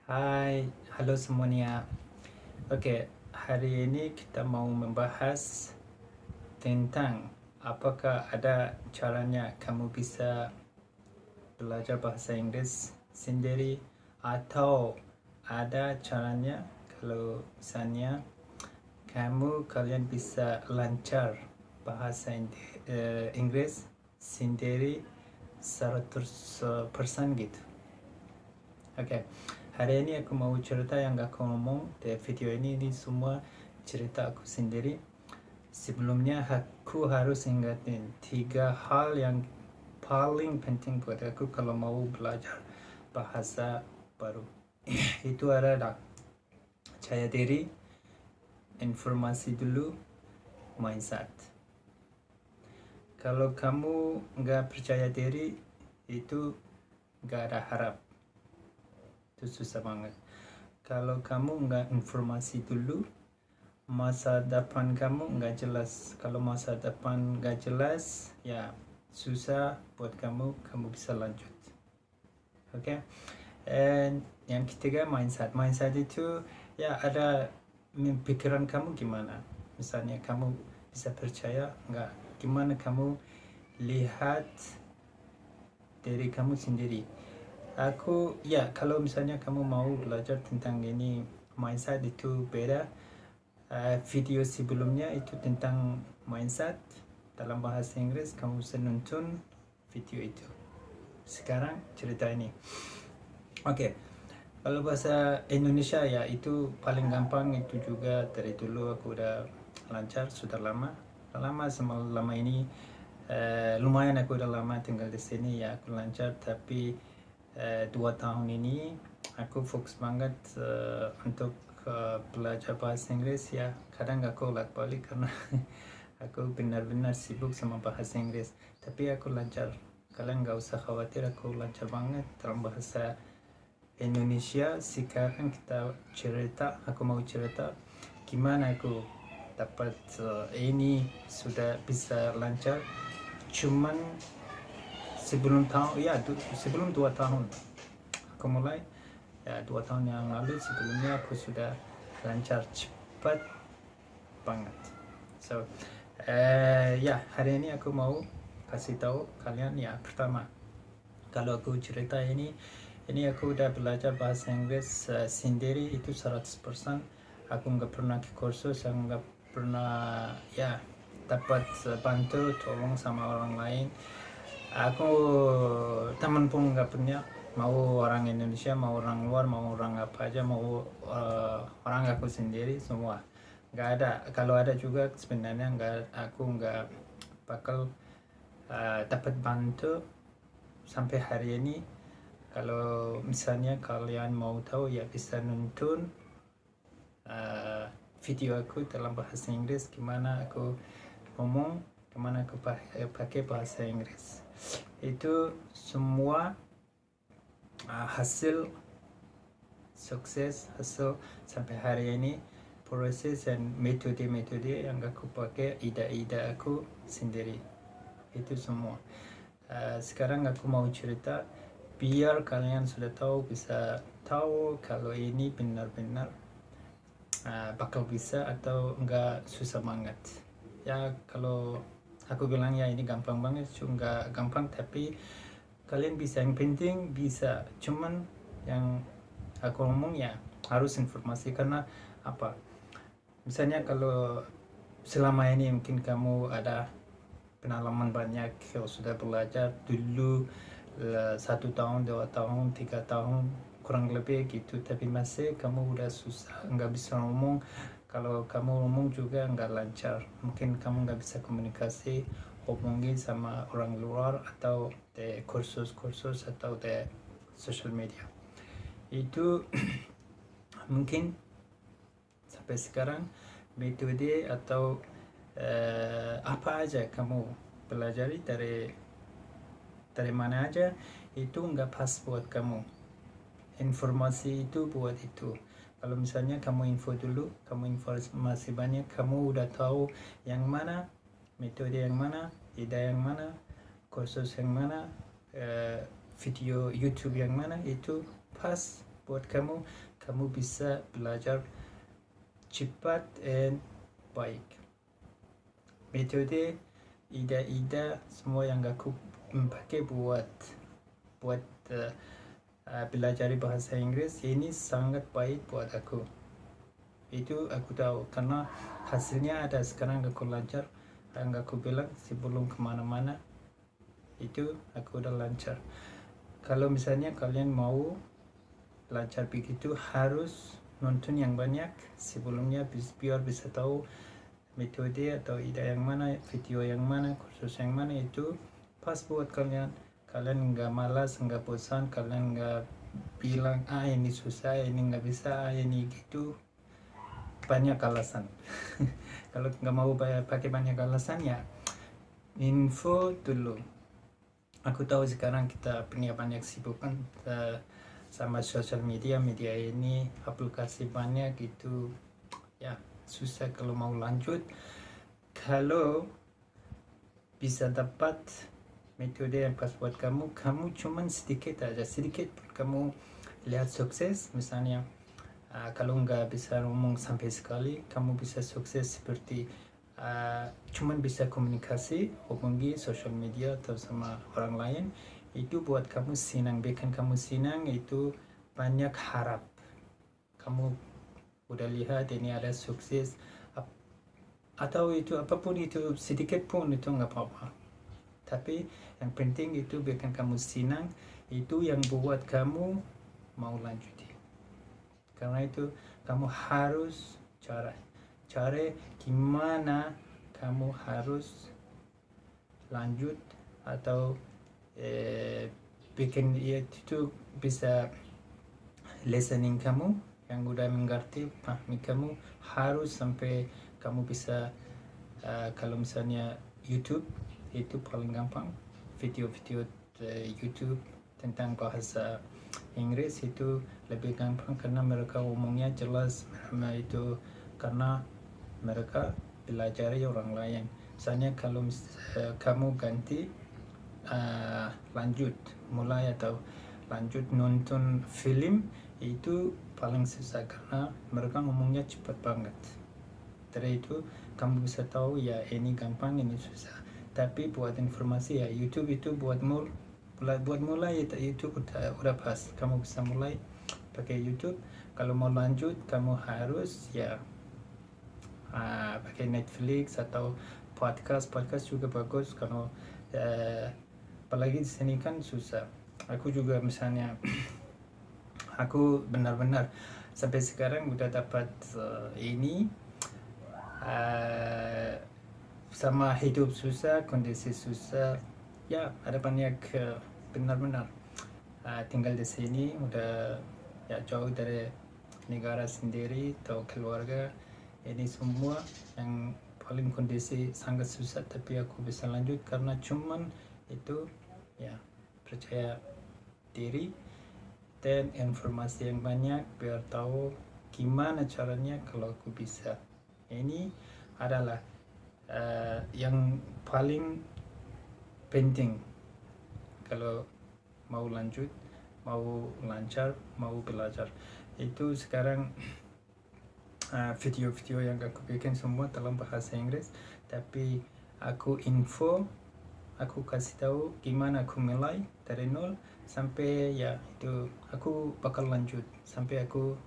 Hai, halo semuanya. Oke, hari ini kita mau membahas tentang apakah ada caranya kamu bisa belajar bahasa Inggris sendiri atau ada caranya kalau misalnya kalian bisa lancar bahasa Inggris sendiri 100% gitu. Oke, hari ini aku mau cerita yang aku ngomong di video ini semua cerita aku sendiri. Sebelumnya aku harus ingatin 3 hal yang paling penting buat aku kalau mau belajar bahasa baru. Itu adalah percaya diri, informasi dulu, mindset. Kalau kamu nggak percaya diri, itu nggak ada harap. Itu susah banget. Kalau kamu nggak informasi dulu, masa depan kamu nggak jelas. Kalau masa depan nggak jelas, ya susah buat kamu bisa lanjut. Oke. And yang ketiga, mindset. Mindset itu ya ada pikiran kamu gimana. Misalnya kamu bisa percaya nggak, gimana kamu lihat diri kamu sendiri. Kalau misalnya kamu mau belajar tentang ini, mindset itu beda. Video sebelumnya itu tentang mindset dalam bahasa Inggris, kamu bisa nonton video itu. Sekarang cerita ini. Oke, kalau bahasa Indonesia ya itu paling gampang. Itu juga dari dulu aku udah lancar, sudah lama ini. Lumayan aku udah lama tinggal di sini, ya aku lancar. Tapi 2 tahun ini aku fokus banget untuk belajar bahasa Inggris. Ya kadang aku balik karena aku benar-benar sibuk sama bahasa Inggris, tapi aku lancar. Kalian nggak usah khawatir, aku lancar banget dalam bahasa Indonesia. Sekarang aku mau cerita gimana aku dapat ini sudah bisa lancar. Cuman sebelum 2 tahun aku mulai, ya 2 tahun yang lalu. Sebelumnya aku sudah lancar cepat banget. So hari ini aku mau kasih tahu kalian. Ya pertama, kalau aku cerita ini aku udah belajar bahasa Inggris sendiri itu 100%. Aku nggak pernah ke kursus, aku nggak pernah dapat bantu tolong sama orang lain. Aku teman pun nggak punya, mau orang Indonesia, mau orang luar, mau orang apa aja, mau orang aku sendiri, semua nggak ada. Kalau ada juga sebenarnya aku nggak bakal dapat bantu sampai hari ini. Kalau misalnya kalian mau tahu, ya bisa nonton video aku dalam bahasa Inggris, gimana aku ngomong, gimana aku pakai bahasa Inggris. Itu semua hasil sukses, hasil sampai hari ini, proses dan metode-metode yang aku pakai, ide-ide aku sendiri. Itu semua. Sekarang aku mau cerita biar kalian sudah tahu, bisa tahu kalau ini benar-benar bakal bisa atau enggak susah banget. Ya kalau aku bilang ya ini gampang banget, cuma enggak gampang, tapi kalian bisa. Yang penting bisa. Cuman yang aku ngomong ya harus informasi. Karena apa, misalnya kalau selama ini mungkin kamu ada pengalaman banyak, kalau sudah belajar dulu 1 tahun, 2 tahun, 3 tahun kurang lebih gitu, tapi masih kamu udah susah, nggak bisa ngomong. Kalau kamu ngomong juga nggak lancar, mungkin kamu nggak bisa komunikasi, hubungi sama orang luar atau di kursus atau di social media. Itu mungkin sampai sekarang metode atau apa aja kamu pelajari dari mana aja, itu nggak pas buat kamu. Informasi itu buat itu. Kalau misalnya kamu informasi banyak, kamu udah tahu yang mana, metode yang mana, ide yang mana, kursus yang mana, video YouTube yang mana, itu pas buat kamu bisa belajar cepat dan baik. Metode ida semua yang aku pakai buat belajar bahasa Inggris ini sangat baik buat aku. Itu aku tahu karena hasilnya ada sekarang. Aku lancar, yang aku bilang sebelum kemana-mana itu aku udah lancar. Kalau misalnya kalian mau lancar begitu, harus nonton yang banyak sebelumnya biar bisa tahu metode atau ide yang mana, video yang mana, kursus yang mana itu pas buat kalian. Kalian nggak malas, nggak bosan, kalian nggak bilang ini susah, ini nggak bisa, ini gitu, banyak alasan. Kalau nggak mau pakai banyak alasan, ya info dulu. Aku tahu sekarang kita punya banyak sibukan sama sosial media ini, aplikasi banyak itu, ya susah kalau mau lanjut. Kalau bisa dapat metode yang pas buat kamu cuman sedikit aja, sedikit kamu lihat sukses. Misalnya kalau nggak bisa ngomong sampai sekali, kamu bisa sukses seperti cuman bisa komunikasi, hubungi sosial media atau sama orang lain. Itu buat kamu senang, bikin kamu senang, itu banyak harap. Kamu udah lihat ini ada sukses, atau itu apapun itu, sedikit pun itu nggak apa-apa. Tapi yang penting itu bikin kamu senang, itu yang buat kamu mau lanjutin. Karena itu kamu harus cari gimana kamu harus lanjut atau bikin itu bisa listening kamu yang udah mengerti, pahami kamu harus sampai kamu bisa. Kalau misalnya YouTube itu paling gampang, video-video YouTube tentang bahasa Inggris itu lebih gampang karena mereka ngomongnya jelas. Itu karena mereka belajar orang lain. Misalnya kalau kamu ganti mulai atau lanjut nonton film, itu paling susah karena mereka ngomongnya cepat banget. Dari itu kamu bisa tahu ya ini gampang, ini susah. Tapi buat informasi ya YouTube itu buat mulai YouTube udah pas. Kamu bisa mulai pakai YouTube. Kalau mau lanjut kamu harus ya pakai Netflix atau podcast juga bagus. Kalau apalagi di sini kan susah. Aku juga misalnya aku benar-benar sampai sekarang udah dapat ini sama hidup susah, kondisi susah, ya ada banyak benar-benar tinggal di sini udah ya jauh dari negara sendiri atau keluarga. Ini semua yang paling kondisi sangat susah, tapi aku bisa lanjut karena cuman itu ya percaya diri dan informasi yang banyak biar tahu gimana caranya kalau aku bisa. Ini adalah yang paling penting kalau mau lanjut, mau lancar, mau belajar. Itu sekarang video-video yang aku bikin semua dalam bahasa Inggris, tapi aku kasih tahu gimana aku mulai dari nol sampai ya itu aku bakal lanjut sampai aku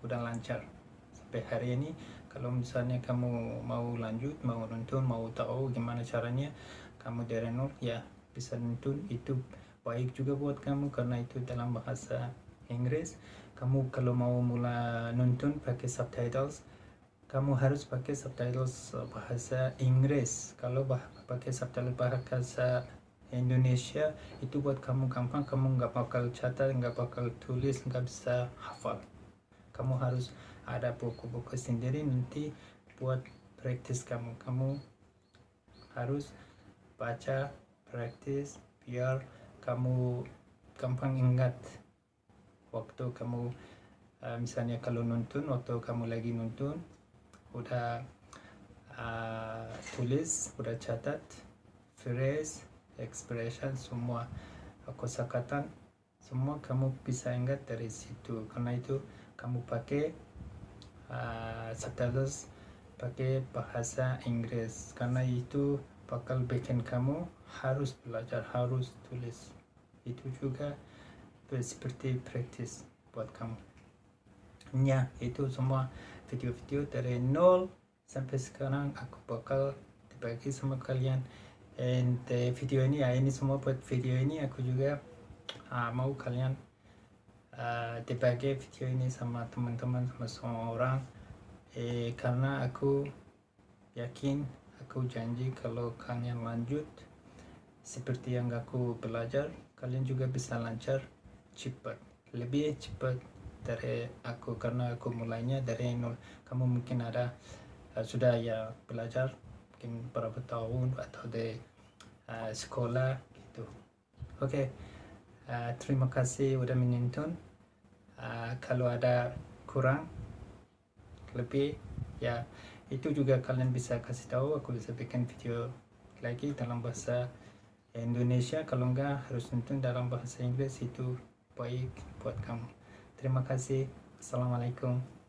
udah lancar sampai hari ini. Kalau misalnya kamu mau lanjut, mau nonton, mau tahu gimana caranya kamu dari nol, ya bisa nonton. Itu baik juga buat kamu karena itu dalam bahasa Inggris. Kamu kalau mau mulai nonton pakai subtitles, kamu harus pakai subtitles bahasa Inggris. Kalau pakai subtitle bahasa Indonesia itu buat kamu gampang, kamu nggak bakal catat, nggak bakal tulis, nggak bisa hafal. Kamu harus ada buku-buku sendiri nanti buat praktis kamu harus baca, praktis biar kamu gampang ingat waktu kamu misalnya kalau nonton, waktu kamu lagi nonton udah tulis, udah catat phrase, expression, semua kosakata semua kamu bisa ingat dari situ. Karena itu kamu pakai subtitles pakai bahasa Inggris, karena itu bakal bikin kamu harus belajar, harus tulis. Itu juga seperti praktis buat kamu. Ya, itu semua video-video dari nol sampai sekarang aku bakal dibagi sama kalian. And video ini ya, ini semua buat video ini aku juga mau kalian dibagi video ini sama teman-teman, sama semua orang. Karena aku yakin, aku janji kalau kalian lanjut seperti yang aku belajar, kalian juga bisa lancar cepat, lebih cepat dari aku, karena aku mulainya dari nol. Kamu mungkin ada sudah ya belajar mungkin berapa tahun atau di sekolah gitu. Oke, terima kasih udah menonton. Kalau ada kurang lebih ya itu juga kalian bisa kasih tahu, aku bisa bikin video lagi dalam bahasa Indonesia. Kalau enggak harus nonton dalam bahasa Inggris, itu baik buat kamu. Terima kasih. Assalamualaikum.